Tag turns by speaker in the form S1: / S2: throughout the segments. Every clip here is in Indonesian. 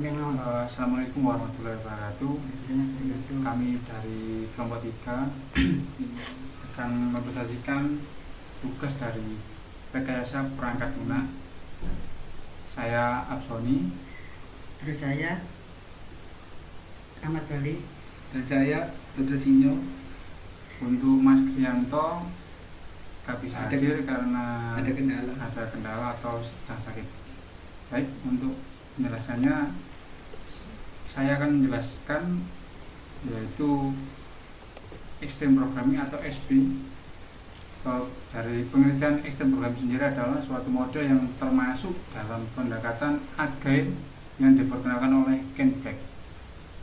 S1: Assalamualaikum warahmatullahi wabarakatuh. Kami dari kelompok 3 akan mempresentasikan tugas dari rekayasa perangkat lunak. Saya Absoni.
S2: Terus saya Ahmad Jali.
S3: Dan saya Dodo Sinyo.
S1: Untuk Mas Krianto gak bisa hadir karena
S3: ada
S1: kendala atau sedang sakit. Baik, untuk penjelasannya saya akan menjelaskan yaitu Extreme Programming atau XP. Dari pengertian Extreme Programming sendiri adalah suatu mode yang termasuk dalam pendekatan agile yang diperkenalkan oleh Ken Beck.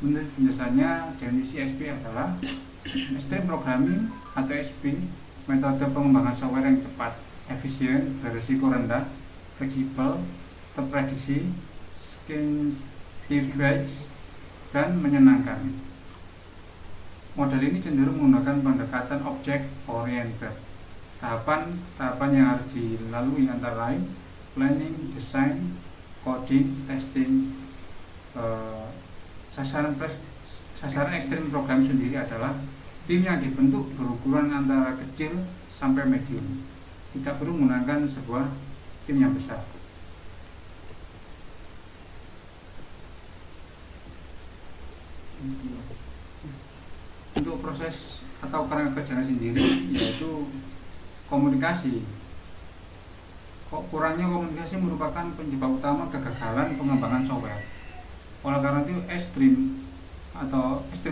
S1: Menurut penjelasannya, definisi XP adalah Extreme Programming atau XP, metode pengembangan software yang cepat, efisien, berisiko rendah, fleksibel, terprediksi, scalable, dan menyenangkan. Model ini cenderung menggunakan pendekatan object oriented. Tahapan yang harus dilalui antara lain planning, design, coding, testing. Sasaran Extreme Program sendiri adalah tim yang dibentuk berukuran antara kecil sampai medium, tidak perlu menggunakan sebuah tim yang besar. Untuk proses atau kerangka kerjanya sendiri yaitu komunikasi. Kurangnya komunikasi merupakan penyebab utama kegagalan pengembangan software. Oleh karena itu, Extreme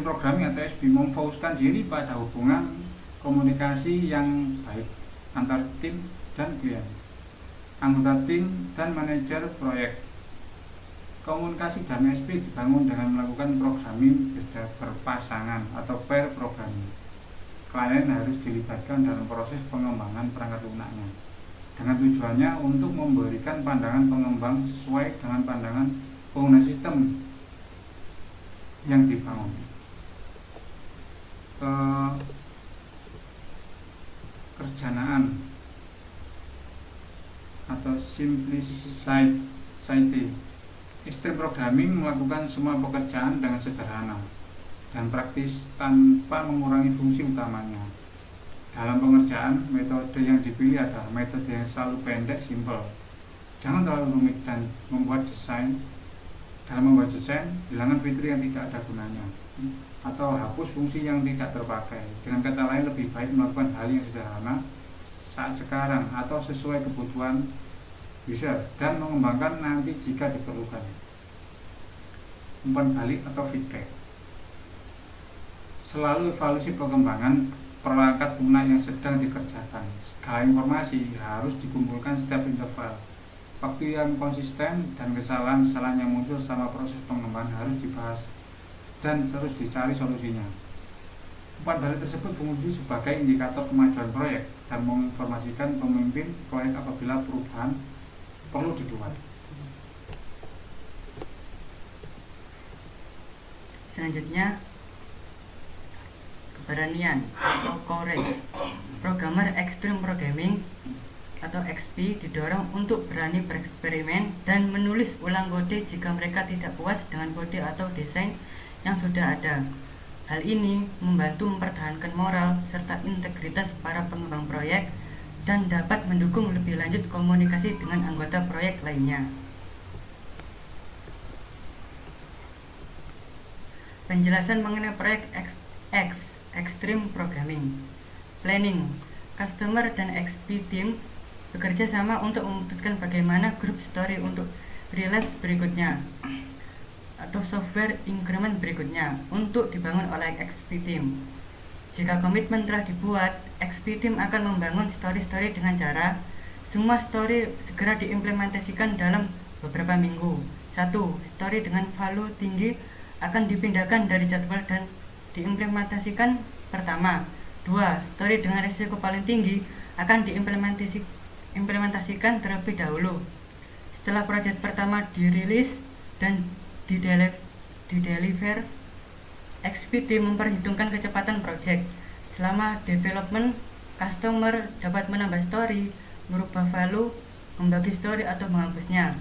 S1: Programming atau XP memfokuskan diri pada hubungan komunikasi yang baik antar tim dan klien, anggota tim dan manajer proyek. Komunikasi dalam XP dibangun dengan melakukan programming berpasangan atau pair programming. Klien harus dilibatkan dalam proses pengembangan perangkat lunaknya dengan tujuannya untuk memberikan pandangan pengembang sesuai dengan pandangan pengguna sistem yang dibangun. Kekerjaan atau simplicity. Extreme Programming melakukan semua pekerjaan dengan sederhana dan praktis tanpa mengurangi fungsi utamanya. Dalam pengerjaan, metode yang dipilih adalah metode yang selalu pendek, simple. Jangan terlalu rumit dan dalam membuat desain, hilangkan fitur yang tidak ada gunanya atau hapus fungsi yang tidak terpakai. Dengan kata lain, lebih baik melakukan hal yang sederhana saat sekarang atau sesuai kebutuhan user dan mengembangkan nanti jika diperlukan. Umpan balik atau feedback. Selalu evaluasi perkembangan perangkat lunak yang sedang dikerjakan. Segala informasi harus dikumpulkan setiap interval. Waktu yang konsisten dan kesalahan-kesalahan yang muncul selama proses pengembangan harus dibahas dan terus dicari solusinya. Umpan balik tersebut fungsi sebagai indikator kemajuan proyek dan menginformasikan pemimpin proyek apabila perubahan perlu dibuat.
S2: Selanjutnya, keberanian atau courage. Programmer Extreme Programming atau XP didorong untuk berani bereksperimen dan menulis ulang kode jika mereka tidak puas dengan kode atau desain yang sudah ada. Hal ini membantu mempertahankan moral serta integritas para pengembang proyek dan dapat mendukung lebih lanjut komunikasi dengan anggota proyek lainnya. Penjelasan mengenai proyek Extreme Programming. Planning. Customer dan XP team bekerja sama untuk memutuskan bagaimana group story untuk release berikutnya atau software increment berikutnya untuk dibangun oleh XP team. Jika komitmen telah dibuat, XP team akan membangun story-story dengan cara semua story segera diimplementasikan dalam beberapa minggu. 1. Story dengan value tinggi akan dipindahkan dari jadwal dan diimplementasikan pertama. 2. Story dengan risiko paling tinggi akan diimplementasikan terlebih dahulu. Setelah proyek pertama dirilis dan dideliver, XP team memperhitungkan kecepatan proyek. Selama development, customer dapat menambah story, merubah value, membagi story atau menghapusnya.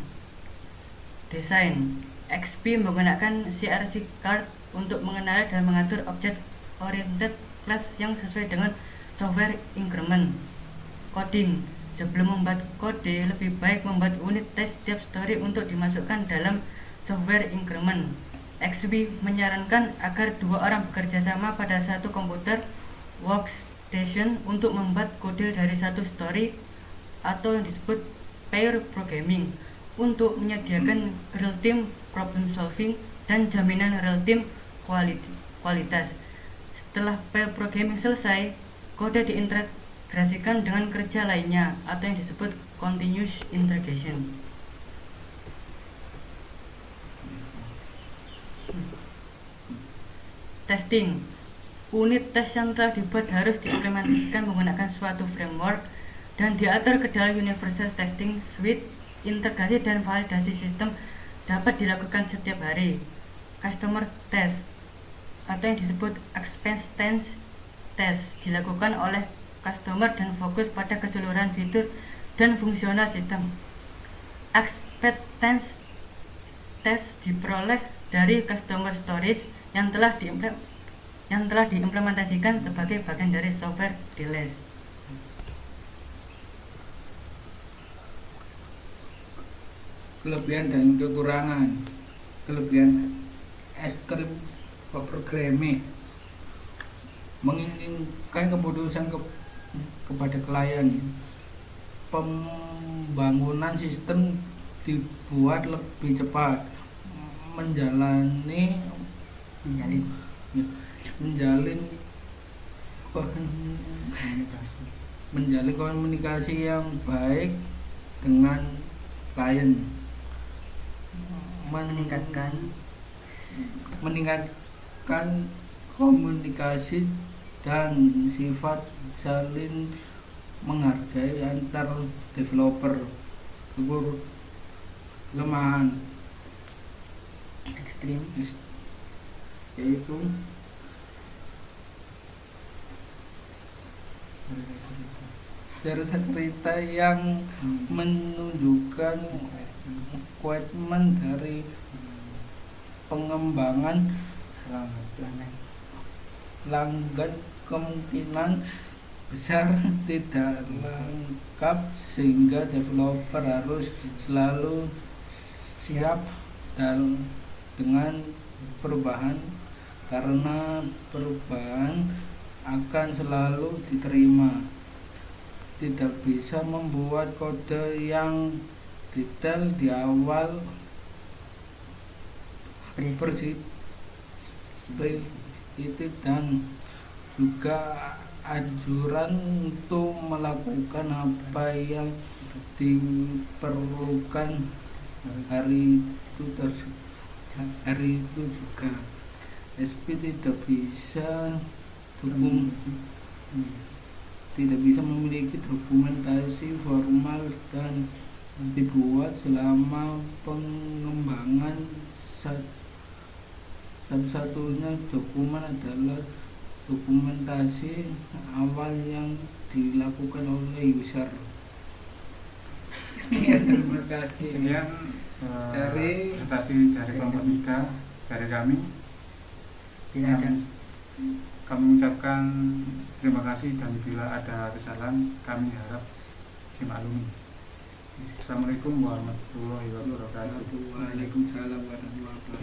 S2: Desain. XP menggunakan CRC card untuk mengenali dan mengatur object oriented class yang sesuai dengan software increment. Coding. Sebelum membuat kode, lebih baik membuat unit tes setiap story untuk dimasukkan dalam software increment. XP menyarankan agar 2 orang bekerja sama pada satu komputer workstation untuk membuat kode dari satu story atau yang disebut pair programming untuk menyediakan real-time problem solving dan jaminan real-time kualitas. Setelah pair programming selesai, kode diintegrasikan dengan kerja lainnya atau yang disebut continuous integration. Testing. Unit tes yang telah dibuat harus diimplementasikan menggunakan suatu framework dan diatur ke dalam Universal Testing Suite. Integrasi dan validasi sistem dapat dilakukan setiap hari. Customer test atau yang disebut acceptance test dilakukan oleh customer dan fokus pada keseluruhan fitur dan fungsional sistem. Acceptance test diperoleh dari customer stories yang telah diimplementasikan sebagai bagian dari software release.
S3: Kelebihan dan kekurangan. Kelebihan Extreme Programming menginginkan keputusan kepada klien. Pembangunan sistem dibuat lebih cepat, menjalin komunikasi yang baik dengan klien, meningkatkan komunikasi dan sifat saling menghargai antar developer. Kelemahan
S2: Ekstrim
S3: yaitu cerita yang menunjukkan komitmen dari pengembangan langgan kemungkinan besar tidak lengkap sehingga developer harus selalu siap dengan perubahan karena perubahan akan selalu diterima. Tidak bisa membuat kode yang detail di awal versi itu dan juga anjuran untuk melakukan apa yang diperlukan hari itu juga. SP tidak bisa memiliki dokumentasi formal dan dibuat selama pengembangan. Satu-satunya dokumen adalah dokumentasi awal yang dilakukan oleh user.
S1: Terima kasih. Sekian presentasi dari kelompok 3 dari kami. Kami mengucapkan terima kasih dan bila ada kesalahan kami harap dimaklumi. Assalamualaikum warahmatullahi wabarakatuh.
S3: Waalaikumsalam warahmatullahi wabarakatuh.